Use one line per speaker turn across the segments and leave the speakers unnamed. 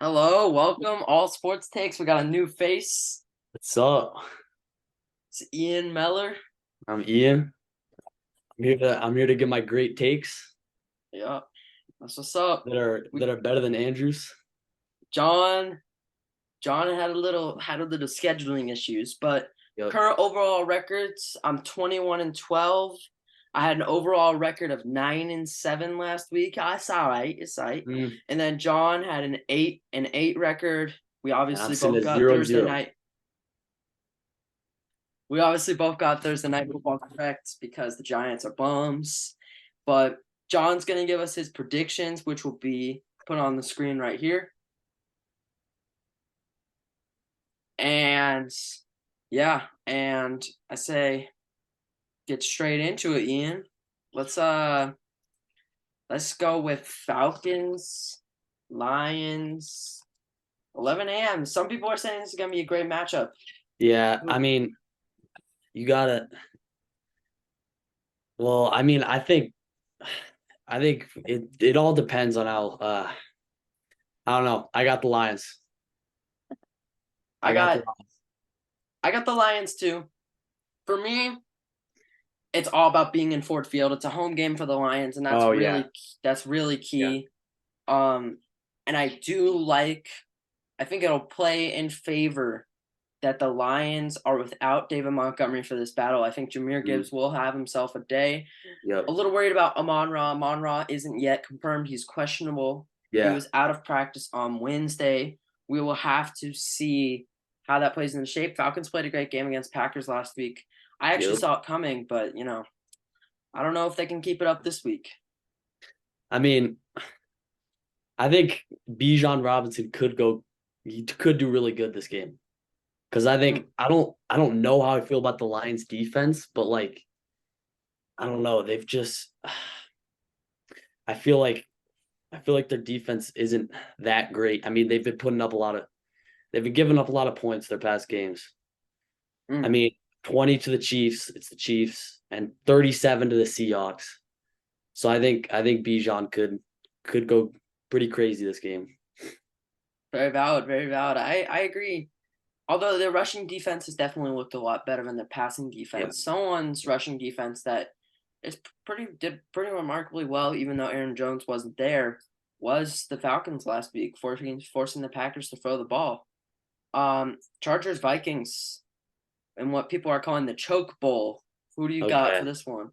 Hello, welcome. All Sports Takes. We got a new face.
What's up?
It's Ian Meller.
I'm Ian. I'm here to give my great takes
Yeah, that's what's up.
that are
We
that are better than Andrew's.
John. John had a little scheduling issues, but
Yep.
current overall records. I'm 21-12. I had an overall record of 9-7 last week. It's all right. It's all right.
Mm,
And then John had an eight record. We
and I'm
obviously
sitting
both
at
got
0 and
Thursday
0.
night. We obviously both got Thursday night football correct because the Giants are bums. But John's going to give us his predictions, which will be put on the screen right here. And yeah, and I say get straight into it, Ian. Let's let's go with Falcons, Lions, 11 a.m. Some people are saying this is going to be a great matchup.
Yeah, I mean, you gotta. Well, I mean, I think it all depends on how. I don't know. I got the Lions.
I
I got the
got
Lions.
I got the Lions too. For me, it's all about being in Ford Field. It's a home game for the Lions, and
Oh yeah,
that's really
yeah.
key. Um, and I do like. I think it'll play in favor that the Lions are without David Montgomery for this battle. I think Jameer
Mm,
Gibbs will have himself a day. A
yep.
little worried about Amon Ra. Amon Ra isn't yet confirmed. He's questionable. He
Yeah.
was out of practice on Wednesday. We will have to see how that plays into shape. Falcons played a great game against Packers last week. I actually
Yep.
saw it coming, but I don't know if they can keep it up this week.
I mean, I think Bijan Robinson could go. He could do really good this game. Because I
Hmm.
think I don't know how I feel about the Lions defense, but like I don't know. They've just I feel like I feel like their defense isn't that great. I mean, they've been giving up a lot of points their past games. I
Hmm.
mean, 20 to the Chiefs, it's the Chiefs, and 37 to the Seahawks. So I think Bijan could go pretty crazy this game.
Very valid, very valid. I agree. Although their rushing defense has definitely looked a lot better than their passing
Yeah.
defense. Someone's rushing defense that is did pretty remarkably well, even though Aaron Jones wasn't there, was the Falcons last week, forcing the Packers to throw the ball. Chargers Vikings and what people are calling the choke bowl. Who do you got for
Okay.
this one?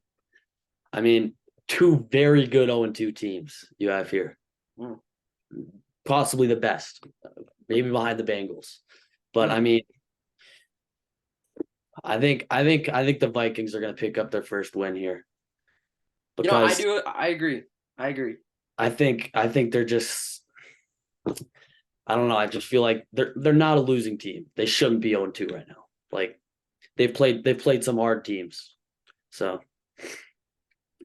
I mean, two very good 0-2 teams you have here.
Mm,
Possibly the best, maybe behind the Bengals. But I
mm.
mean, I think the Vikings are going to pick up their first win here
I
because
do. I agree. I agree.
I think they're just I don't know. I just feel like they're not a losing team. They shouldn't be 0-2 right now. Like they've played some hard teams. So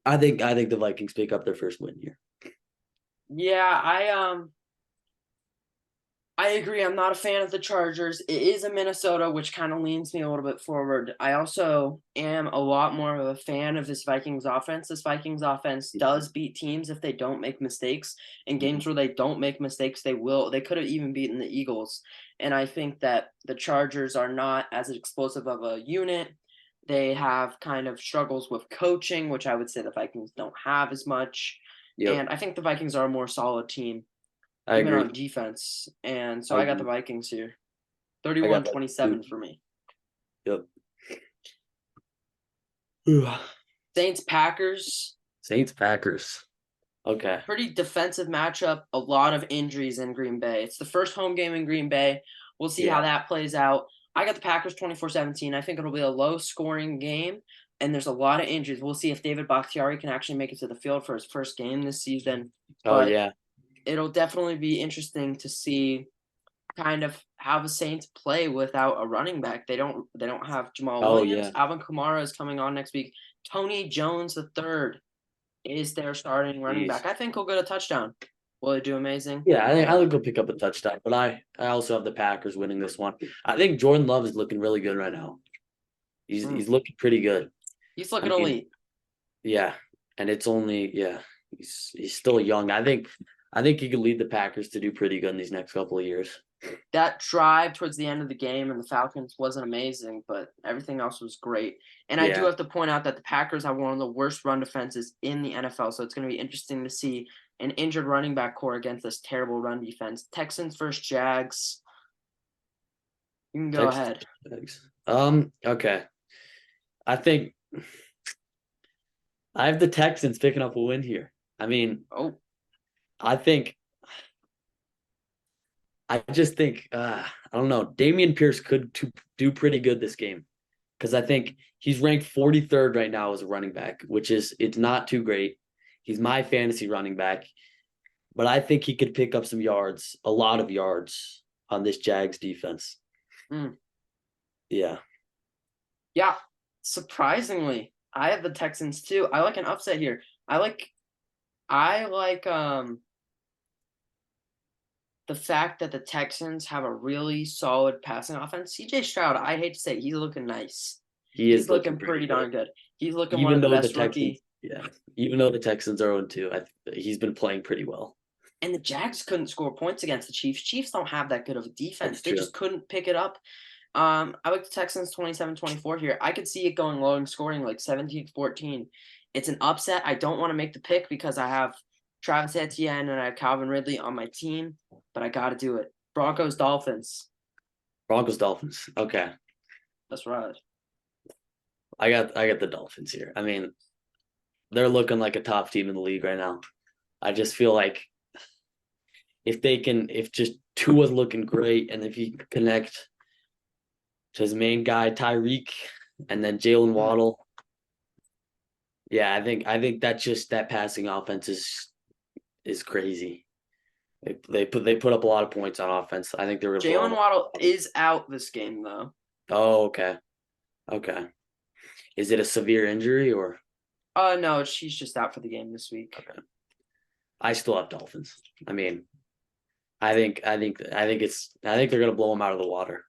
I think the Vikings pick up their first win here.
Yeah, I agree. I'm not a fan of the Chargers. It is a Minnesota, which kind of leans me a little bit forward. I also am a lot more of a fan of this Vikings offense. This Vikings offense does beat teams if they don't make mistakes. In games where they don't make mistakes, they will. They could have even beaten the Eagles. And I think that the Chargers are not as explosive of a unit. They have kind of struggles with coaching, which I would say the Vikings don't have as much.
Yep,
And I think the Vikings are a more solid team
I
even on
agree.
defense. And so
I
I got the
agree.
Vikings here.
I got
31-27
Vikings
for me.
too. Yep.
Saints Packers,
Saints Packers. Okay.
pretty defensive matchup, a lot of injuries in Green Bay. It's the first home game in Green Bay. We'll see how
Yeah.
that plays out. I got the Packers 24-17. I think it'll be a low scoring game and there's a lot of injuries. We'll see if David Bakhtiari can actually make it to the field for his first game this season,
Oh
but
yeah.
it'll definitely be interesting to see kind of how the Saints play without a running back. They don't have Jamal
Oh
Williams.
yeah.
Alvin Kamara is coming on next week. Tony Jones the third is their starting running
Jeez.
back. I think he'll get a touchdown. Will he do amazing?
Yeah, I think
No.
he'll pick up a touchdown, but I also have the Packers winning this one. I think Jordan Love is looking really good right now. He's
Mm.
he's looking pretty good.
He's
I
looking
mean,
elite.
yeah, and it's only yeah, he's still young. I think he could lead the Packers to do pretty good in these next couple of years.
That drive towards the end of the game and the Falcons wasn't amazing, but everything else was great. And I do
Yeah.
have to point out that the Packers have one of the worst run defenses in the NFL, so it's going to be interesting to see an injured running back core against this terrible run defense. Texans versus Jags. You can go
Texans,
ahead.
Jags. Okay. I think I have the Texans picking up a win here. I mean,
Oh,
I think I just think I don't know. Damian Pierce could do pretty good this game because I think he's ranked 43rd right now as a running back, which is it's not too great. He's my fantasy running back, but I think he could pick up some yards, a lot of yards on this Jags defense.
mm.
Yeah.
Yeah. Surprisingly, I have the Texans too. I like an upset here. I like the fact that the Texans have a really solid passing offense. CJ Stroud, I hate to say it, he's looking nice.
He
He's
is looking
looking
pretty
pretty
good.
darn good. He's looking one
Even
of the
though the
best
Texans,
rookie.
yeah, even though the Texans are 0-2, he's been playing pretty well.
And the Jags couldn't score points against the Chiefs. Chiefs don't have that good of a defense.
That's
They
true.
just couldn't pick it up. I like the Texans 27-24 here. I could see it going low and scoring like 17-14. It's an upset. I don't want to make the pick because I have Travis Etienne and I have Calvin Ridley on my team, but I got to do it. Broncos Dolphins.
Broncos Dolphins. Okay.
That's right.
I got the Dolphins here. I mean, they're looking like a top team in the league right now. I just feel like if just Tua's looking great and if he can connect to his main guy, Tyreek, and then Jalen Waddle. Yeah, I think that passing offense is crazy. They put up a lot of points on offense. I think they were gonna blow
Jalen
them.
Waddle is out this game though.
Oh, okay. Okay. Is it a severe injury or
No, she's just out for the game this week.
okay. I still have Dolphins. I mean, I think they're gonna blow them out of the water.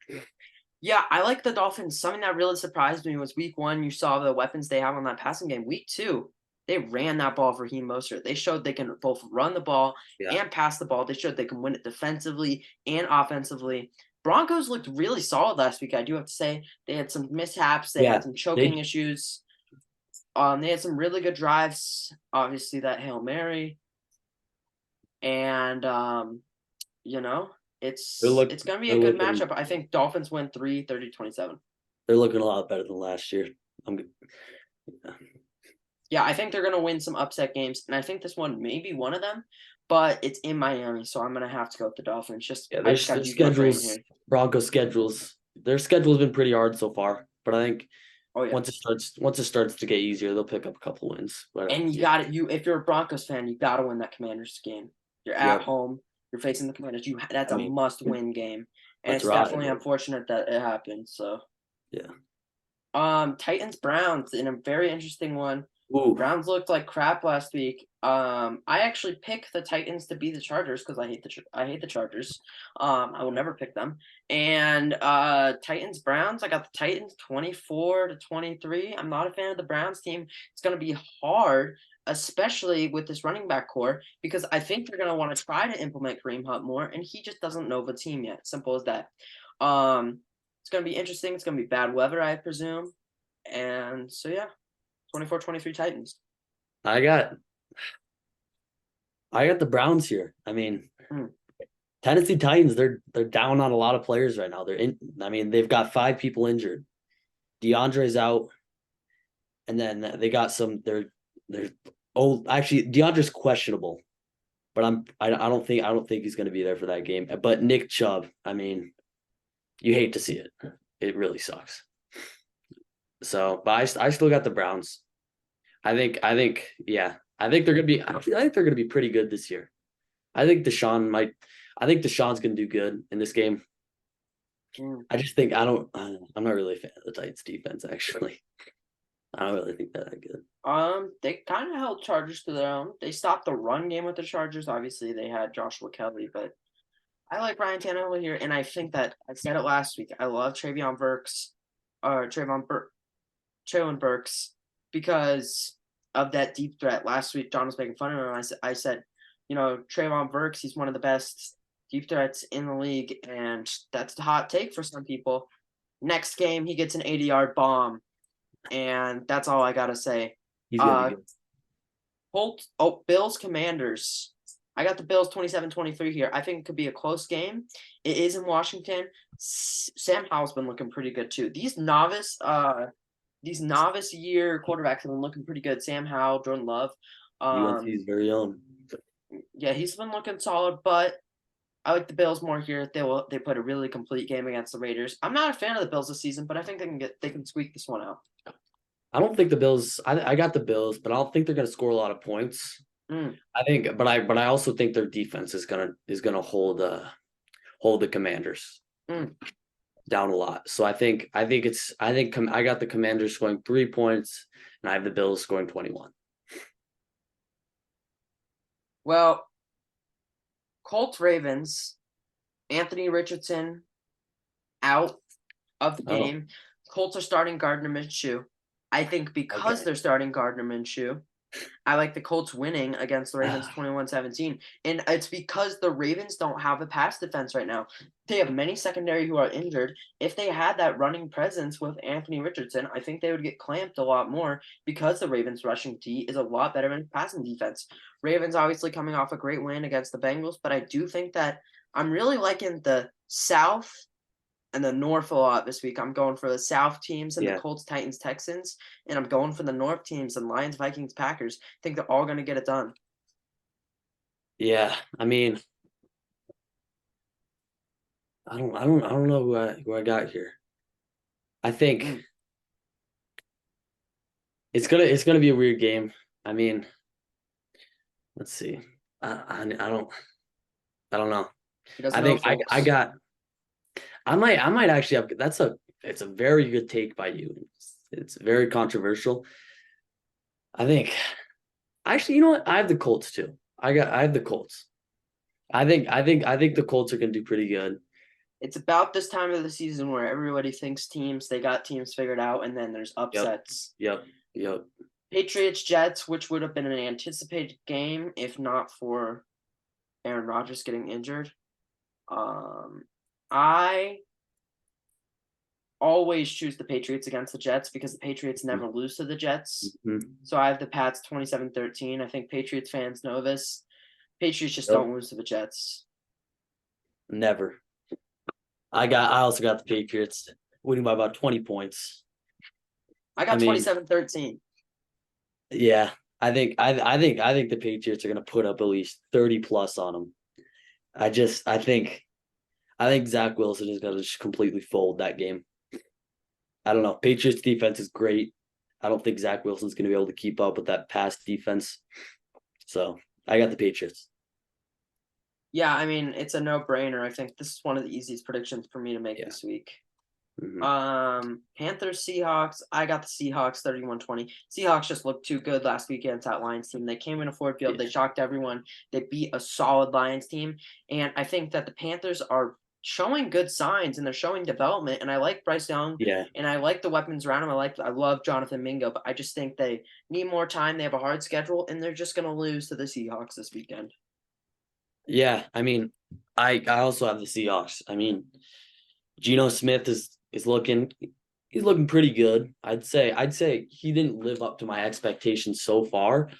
Yeah, I like the Dolphins. Something that really surprised me was week one, you saw the weapons they have on that passing game. Week two, they ran that ball for Raheem Mostert. They showed they can both run the ball
Yeah.
and pass the ball. They showed they can win it defensively and offensively. Broncos looked really solid last week. I do have to say they had some mishaps. They
Yeah,
had some choking
they
issues. They had some really good drives. Obviously, that Hail Mary, and you know,
they look
it's gonna be a
they're
good
looking
matchup. I think Dolphins win 30-27.
they're looking a lot better than last year. I'm good.
Yeah, I think they're gonna win some upset games, and I think this one may be one of them, but it's in Miami, so I'm gonna have to go with the Dolphins.
Yeah,
I
their
just gotta
their
use my brain
schedules,
here.
Broncos schedules, their schedule's been pretty hard so far. But I think
Oh yeah,
once it starts to get easier, they'll pick up a couple wins. But
and you
yeah,
got it. You if you're a Broncos fan, you gotta win that Commanders game. You're at
yep.
home. You're facing the Commanders. That's
I
a
mean,
must-win game, and
let's
it's
ride.
definitely unfortunate that it happened. So,
Yeah.
Titans Browns in a very interesting one.
Ooh.
Browns looked like crap last week. I actually picked the Titans to be the Chargers because I hate the Chargers. I will never pick them. And Titans Browns, I got the Titans 24-23. I'm not a fan of the Browns team. It's going to be hard, especially with this running back core, because I think they're going to want to try to implement Kareem Hunt more, and he just doesn't know the team yet. Simple as that. It's going to be interesting. It's going to be bad weather, I presume. And so yeah. 24-23 Titans.
I got the Browns here. I mean, Tennessee Titans, they're down on a lot of players right now. They've got 5 people injured. DeAndre's out. And then they got they're actually DeAndre's questionable. But I don't think he's gonna be there for that game. But Nick Chubb, I mean, you hate to see it. It really sucks. So, but I still got the Browns. I think they're gonna be. I think they're gonna be pretty good this year. I think Deshaun's gonna do good in this game. I just think I'm not really a fan of the Titans defense actually. I don't really think they're that good.
They kind of held Chargers to their own. They stopped the run game with the Chargers. Obviously, they had Joshua Kelly, but I like Ryan Tannehill here, and I think that I said it last week. I love Traylon Burks because of that deep threat. Last week, John was making fun of him. I said, Trayvon Burks, he's one of the best deep threats in the league, and that's the hot take for some people. Next game, he gets an 80-yard bomb, and that's all I gotta say.
He's gonna be good.
Bills Commanders. I got the Bills 27-23 here. I think it could be a close game. It is in Washington. Sam Howell's been looking pretty good too. These novice year quarterbacks have been looking pretty good. Sam Howell, Jordan Love.
UNC's very own.
Yeah, he's been looking solid, but I like the Bills more here. They put a really complete game against the Raiders. I'm not a fan of the Bills this season, but I think they can squeak this one out.
I don't think the Bills. I got the Bills, but I don't think they're gonna score a lot of points. I think, but I also think their defense is gonna hold the Commanders down a lot. So I got the Commanders scoring 3 points, and I have the Bills scoring 21.
Well, Colts Ravens, Anthony Richardson out of the game. Colts are starting Gardner Minshew. I think because they're starting Gardner Minshew, I like the Colts winning against the Ravens 21-17. And it's because the Ravens don't have a pass defense right now. They have many secondary who are injured. If they had that running presence with Anthony Richardson, I think they would get clamped a lot more because the Ravens rushing D is a lot better in passing defense. Ravens obviously coming off a great win against the Bengals, but I do think that I'm really liking the South and the North a lot this week. I'm going for the South teams and the Colts, Titans, Texans, and I'm going for the North teams and Lions, Vikings, Packers. I think they're all going to get it done.
Yeah, I mean, I don't know who I got here. I think it's gonna be a weird game. I mean, let's see. I don't know. I think I might actually have it's a very good take by you. It's very controversial. I think actually, you know what? I have the Colts too. I have the Colts. I think the Colts are gonna do pretty good.
It's about this time of the season where everybody thinks they got teams figured out, and then there's upsets.
Yep.
Patriots Jets, which would have been an anticipated game if not for Aaron Rodgers getting injured. I always choose the Patriots against the Jets because the Patriots never lose to the Jets. So I have the Pats 27-13. I think Patriots fans know this. Patriots just don't lose to the Jets.
Never. I also got the Patriots winning by about 20 points.
I got 27-13.
Yeah. I think the Patriots are gonna put up at least 30 plus on them. I think Zach Wilson is gonna just completely fold that game. I don't know. Patriots defense is great. I don't think Zach Wilson's gonna be able to keep up with that pass defense. So I got the Patriots.
Yeah, I mean, it's a no-brainer. I think this is one of the easiest predictions for me to make this week. Panthers, Seahawks. I got the Seahawks 31-20. Seahawks just looked too good last week against that Lions team. They came into Ford Field. They shocked everyone. They beat a solid Lions team. And I think that the Panthers are showing good signs and they're showing development. And I like Bryce Young.
Yeah.
And I like the weapons around him. I love Jonathan Mingo, but I just think they need more time. They have a hard schedule, and they're just going to lose to the Seahawks this weekend.
Yeah, I mean, I also have the Seahawks. I mean, Geno Smith is looking pretty good. I'd say he didn't live up to my expectations so far,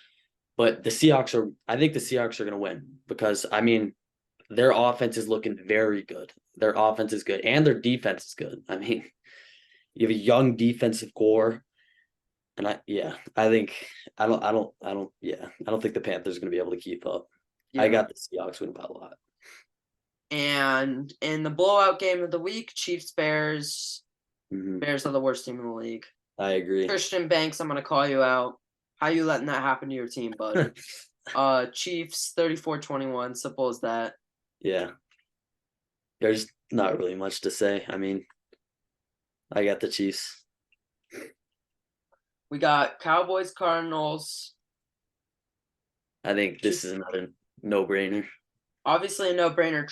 but I think the Seahawks are going to win because I mean, their offense is looking very good. Their offense is good and their defense is good. I mean, you have a young defensive core, and I don't think the Panthers are going to be able to keep up. Yeah. I got the Seahawks win by a lot.
And in the blowout game of the week, Chiefs-Bears. Bears are the worst team in the league.
I agree.
Christian Banks, I'm going to call you out. How you letting that happen to your team, buddy? Chiefs 34-21. Simple as that.
Yeah. There's not really much to say. I mean, I got the Chiefs.
We got Cowboys, Cardinals.
I think this is another no-brainer.
Obviously a no-brainer.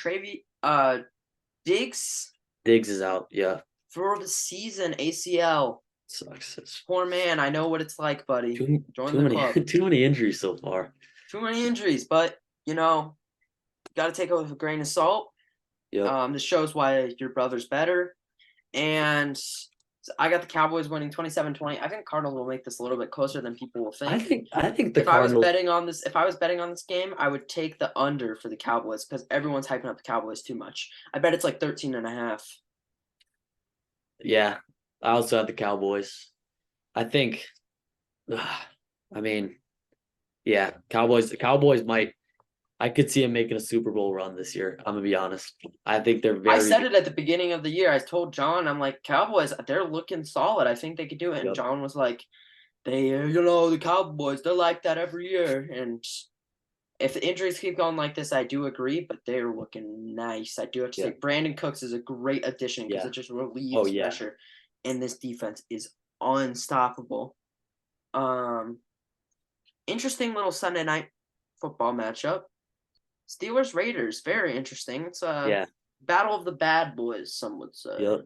Diggs
is out, yeah.
For the season, ACL.
Sucks.
Poor man. I know what it's like, buddy.
Too many injuries so far.
Too many injuries, but you know, got to take it with a grain of salt.
Yep.
This shows why your brother's better. And I got the Cowboys winning 27-20. I think Cardinals will make this a little bit closer than people will think.
I think the
If I was
Cardinals.
betting on this, if I was betting on this game, I would take the under for the Cowboys because everyone's hyping up the Cowboys too much. I bet it's like 13.5.
Yeah, I also have the Cowboys. I think. I mean, yeah, Cowboys. The Cowboys might. I could see them making a Super Bowl run this year. I'm gonna be honest. I think they're
I
very.
said it at the beginning of the year. I told John, I'm like, Cowboys, they're looking solid. I think they could do it. And
Yep.
John was like, the Cowboys, they're like that every year. And if the injuries keep going like this, I do agree, but they're looking nice. I do have to
Yeah.
say Brandon Cooks is a great addition because
Yeah.
it just relieves
Oh, yeah.
pressure. And this defense is unstoppable. Interesting little Sunday night football matchup. Steelers Raiders, very interesting. It's a
Yeah.
battle of the bad boys, some would say.
Yep.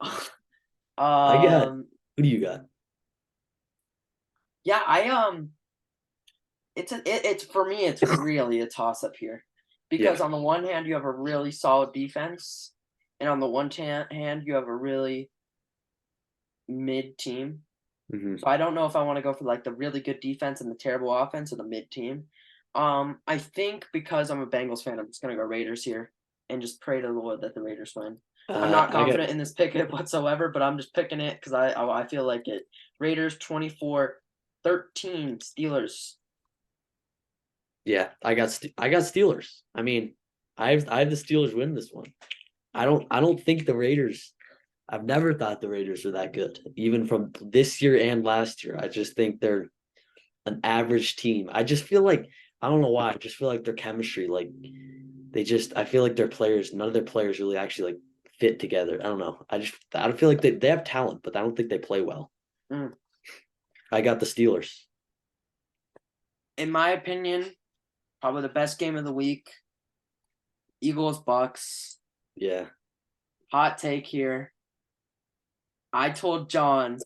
I got.
um
Who do you got?
yeah, it's for me it's really a toss up here. Because
Yeah.
on the one hand you have a really solid defense and on the one hand you have a really mid team.
Hmm.
So I don't know if I want to go for like the really good defense and the terrible offense or the mid team. I think because I'm a Bengals fan, I'm just gonna go Raiders here and just pray to the Lord that the Raiders win. I'm not
I got.
confident in this pick whatsoever, but I'm just picking it because I feel like it. Raiders 24-13 Steelers.
Yeah, I got Steelers. I mean, I have the Steelers win this one. I don't think the Raiders. I've never thought the Raiders are that good, even from this year and last year. I just think they're an average team. I just feel like I don't know why. I just feel like their chemistry, like I feel like their players, none of their players really actually like fit together. I don't know. I don't feel like they have talent, but I don't think they play well.
Mm.
I got the Steelers.
In my opinion, probably the best game of the week. Eagles Bucks.
Yeah.
Hot take here. I told John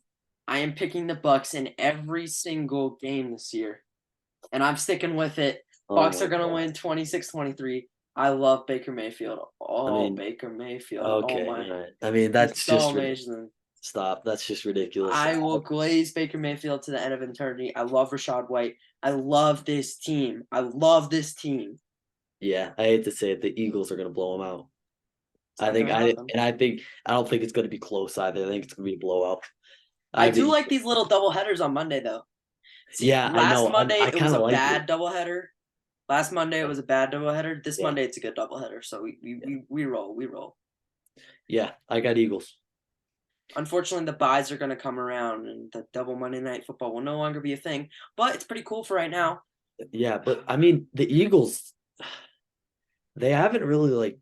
I am picking the Bucks in every single game this year. And I'm sticking with it.
Oh
Bucks
my
are gonna
God.
win 26-23. I love Baker Mayfield. Oh,
I mean,
Baker Mayfield. Oh
okay,
my.
all right. I mean,
He's
that's
so
just
amazing.
stop. That's just ridiculous.
I will glaze Baker Mayfield to the end of eternity. I love Rashad White. I love this team. I love this team.
Yeah, I hate to say it, the Eagles are gonna blow them out.
It's not gonna happen.
I don't think it's gonna be close either. I think it's gonna be a blowout.
I
have the
do like
Eagles.
these little double headers on Monday though. See,
Yeah, I
last
know.
Monday
I
it was
kind of
a
like
bad
it.
doubleheader. Last Monday it was a bad doubleheader. This
Yeah.
Monday it's a good doubleheader. So we roll. We roll.
Yeah, I got Eagles.
Unfortunately, the buys are going to come around, and the double Monday Night Football will no longer be a thing. But it's pretty cool for right now.
Yeah, but I mean the Eagles, they haven't really like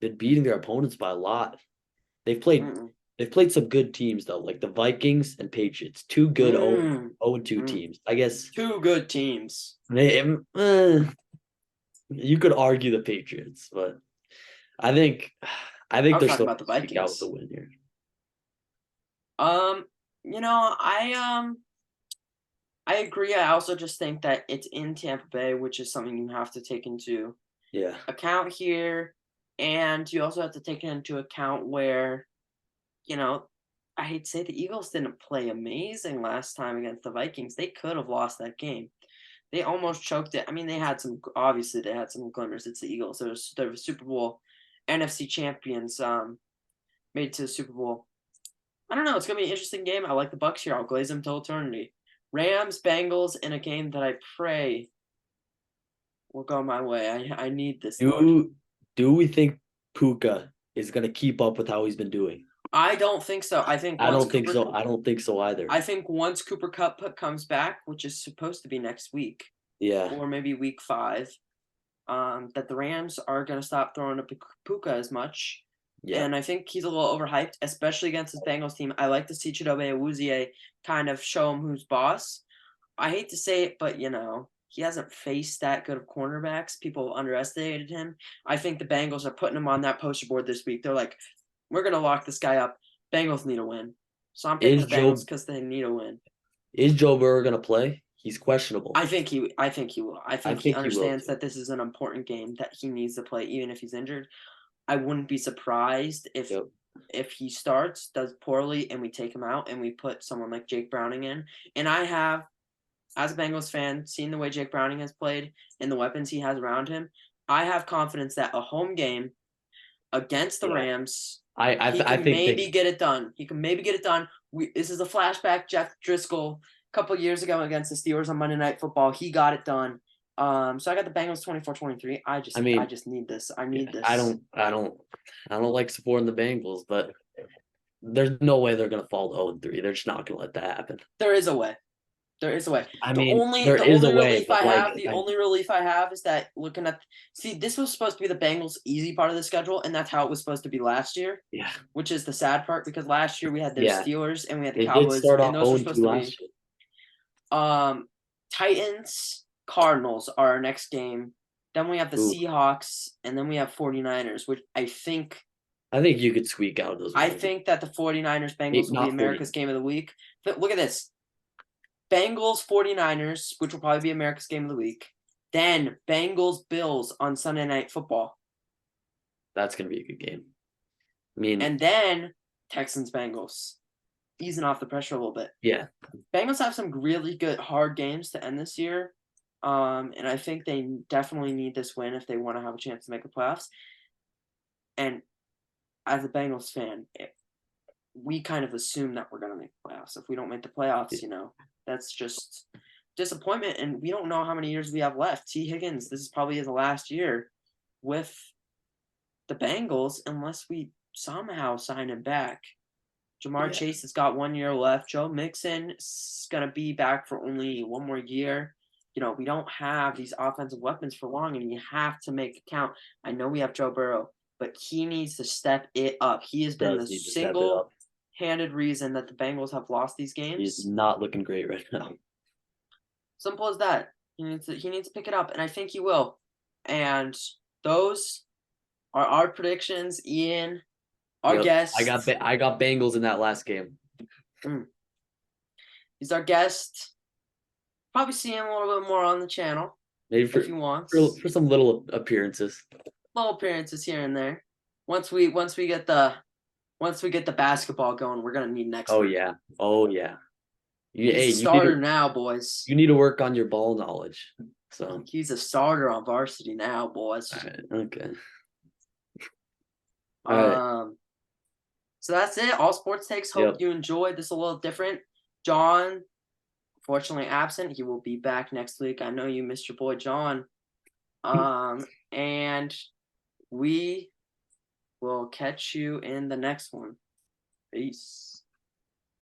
been beating their opponents by a lot. They've played
Mm.
they've played some good teams though, like the Vikings and Patriots. Two good 0-2
Mm.
teams. I guess
Two good teams.
you could argue the Patriots, but I think
I'm
they're
talking
still
about the
sneak out with
Vikings.
the win here.
I agree. I also just think that it's in Tampa Bay, which is something you have to take into
Yeah.
account here. And you also have to take into account where, I hate to say the Eagles didn't play amazing last time against the Vikings. They could have lost that game. They almost choked it. I mean, they had some glimmers. It's the Eagles. They're Super Bowl NFC champions, made to the Super Bowl. I don't know. It's gonna be an interesting game. I like the Bucks here. I'll glaze them till eternity. Rams, Bengals in a game that I pray will go my way. I need this. Lord.
Do we think Puka is gonna keep up with how he's been doing?
I don't think so. I think
I
once
don't think
Cooper,
so. I don't think so either.
I think once Cooper Cup comes back, which is supposed to be next week
Yeah.
or maybe week 5, that the Rams are gonna stop throwing to Puka as much.
Yeah.
And I think he's a little overhyped, especially against this Bengals team. I like to see Chidobe Awuzie kind of show him who's boss. I hate to say it, but he hasn't faced that good of cornerbacks. People underestimated him. I think the Bengals are putting him on that poster board this week. They're like, we're gonna lock this guy up. Bengals need a win. So I'm picking the Bengals because they need a win.
Is Joe Burrow gonna play? He's questionable.
I think he will. I think he
think he will
understands
too.
that this is an important game that he needs to play, even if he's injured. I wouldn't be surprised
Yep.
if he starts, does poorly, and we take him out and we put someone like Jake Browning in. And I have, as a Bengals fan, seen the way Jake Browning has played and the weapons he has around him. I have confidence that a home game against the
Yeah.
Rams,
I
he can
think
maybe get it done. He can maybe get it done. This is a flashback. Jeff Driscoll, a couple years ago against the Steelers on Monday Night Football, he got it done. So I got the Bengals 24-23. I
mean,
just need this. I need this.
I don't like supporting the Bengals, but there's no way they're gonna fall to 0-3. They're just not gonna let that happen.
There is a way. There is a way.
I
The
mean,
only
there
the
is
only
a way,
relief
but
I
like,
have, the only relief I have is that looking at this was supposed to be the Bengals' easy part of the schedule, and that's how it was supposed to be last year,
yeah,
which is the sad part because last year we had those
yeah,
Steelers and we had the
they did
Cowboys,
start
and
off
those were
0-2
supposed to be
last year.
Titans, Cardinals are our next game. Then we have the
Ooh.
Seahawks, and then we have 49ers, which I think
you could squeak out those.
I think that the 49ers Bengals will be
not
America's
49.
game of the week. But look at this. Bengals 49ers, which will probably be America's game of the week. Then Bengals Bills on Sunday Night Football.
That's gonna be a good game. I mean,
And then Texans Bengals. Easing off the pressure a little bit.
yeah,
Bengals have some really good hard games to end this year. And I think they definitely need this win if they want to have a chance to make the playoffs. And as a Bengals fan, we kind of assume that we're going to make the playoffs. If we don't make the playoffs, that's just disappointment. And we don't know how many years we have left. T. Higgins, this is probably the last year with the Bengals unless we somehow sign him back. Jamar Chase has got 1 year left. Joe Mixon is going to be back for only one more year. We don't have these offensive weapons for long, and you have to make it count. I know we have Joe Burrow, but he needs to step it up. He has been the single-handed reason that the Bengals have lost these games.
He's not looking great right now.
Simple as that. He needs to pick it up, and I think he will. And those are our predictions. Ian, our guest.
I got Bengals in that last game.
He's our guest. Probably see him a little bit more on the channel.
Maybe
if he wants.
For some little appearances.
Little appearances here and there. Once we get the basketball going, we're gonna need next.
Oh yeah.
He's a starter now, boys.
You need to work on your ball knowledge. So
he's a starter on varsity now, boys.
All right, okay.
All right. So that's it. All sports takes. Hope you enjoyed. This is a little different. John, unfortunately absent. He will be back next week. I know you missed your boy John. And we will catch you in the next one. Peace.